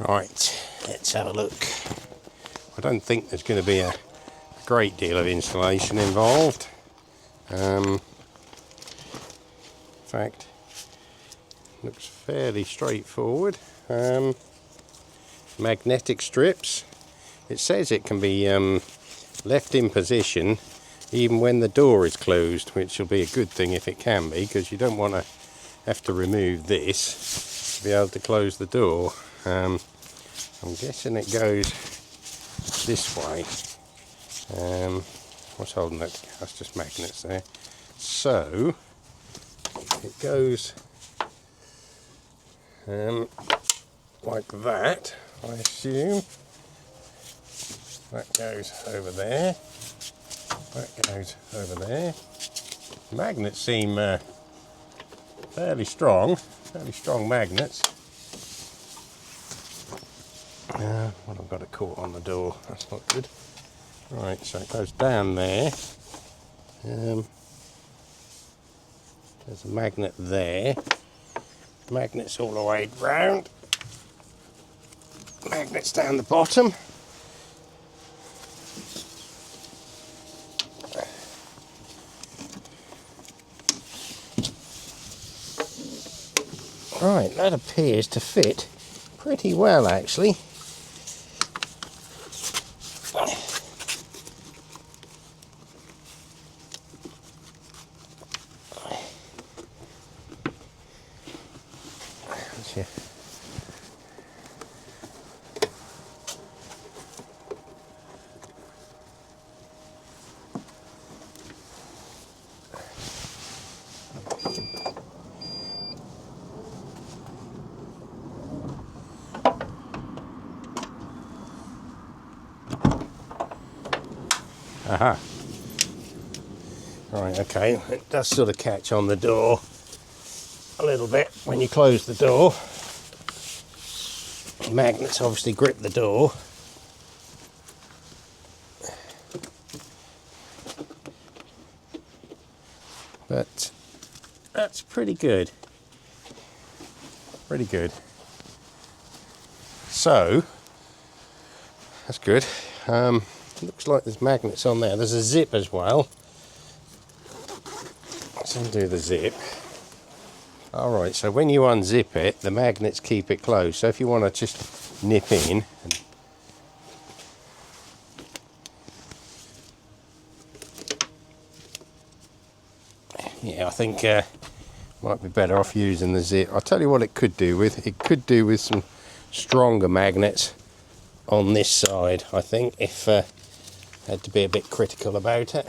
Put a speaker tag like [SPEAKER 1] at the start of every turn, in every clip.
[SPEAKER 1] Right, let's have a look. I don't think there's going to be a great deal of installation involved. In fact, looks fairly straightforward. Magnetic strips. It says it can be left in position even when the door is closed, which will be a good thing if it can be, because you don't want to have to remove this to be able to close the door. I'm guessing it goes this way. What's holding that? That's just magnets there. So it goes like that, I assume. That goes over there. That goes over there. Magnets seem fairly strong magnets. Well, I've got it caught on the door. That's not good. Right, so it goes down there. There's a magnet there. Magnets all the way round. Magnets down the bottom. Right, that appears to fit pretty well, actually. Aha. Right, okay, it does sort of catch on the door a little bit when you close the door. The magnets obviously grip the door. But that's pretty good. Pretty good. So, that's good. Looks like there's magnets on there. There's a zip as well. Let's undo the zip. Alright, so when you unzip it, the magnets keep it closed. So if you want to just nip in. Yeah, I think might be better off using the zip. I'll tell you what it could do with. It could do with some stronger magnets on this side, I think, if had to be a bit critical about it.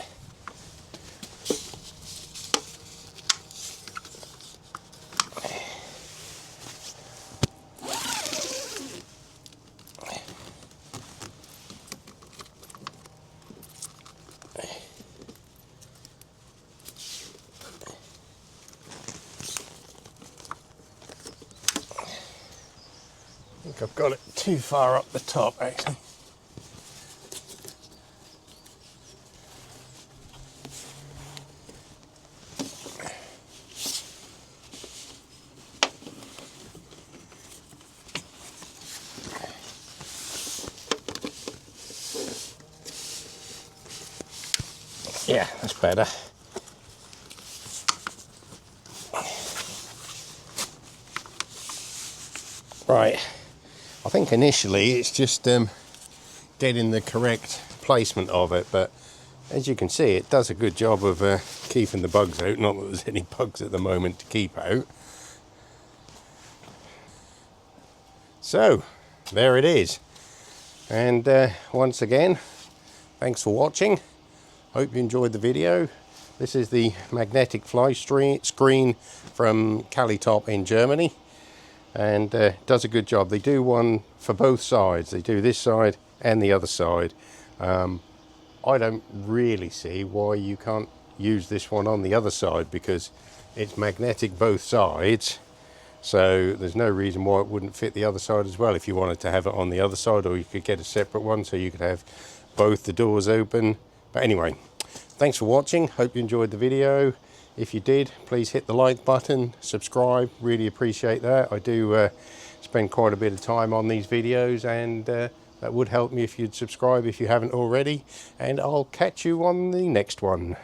[SPEAKER 1] I think I've got it too far up the top, actually. Yeah, that's better. Right, I think initially it's just getting the correct placement of it, but as you can see, it does a good job of keeping the bugs out. Not that there's any bugs at the moment to keep out. So, there it is. And once again, thanks for watching. Hope you enjoyed the video. This is the magnetic fly screen from Calitop in Germany, and does a good job. They do one for both sides. They do this side and the other side. I don't really see why you can't use this one on the other side, because it's magnetic both sides, so there's no reason why it wouldn't fit the other side as well if you wanted to have it on the other side, or you could get a separate one so you could have both the doors open. But anyway, thanks for watching. Hope you enjoyed the video. If you did, please hit the like button, subscribe, really appreciate that. I do spend quite a bit of time on these videos, and that would help me if you'd subscribe if you haven't already, and I'll catch you on the next one.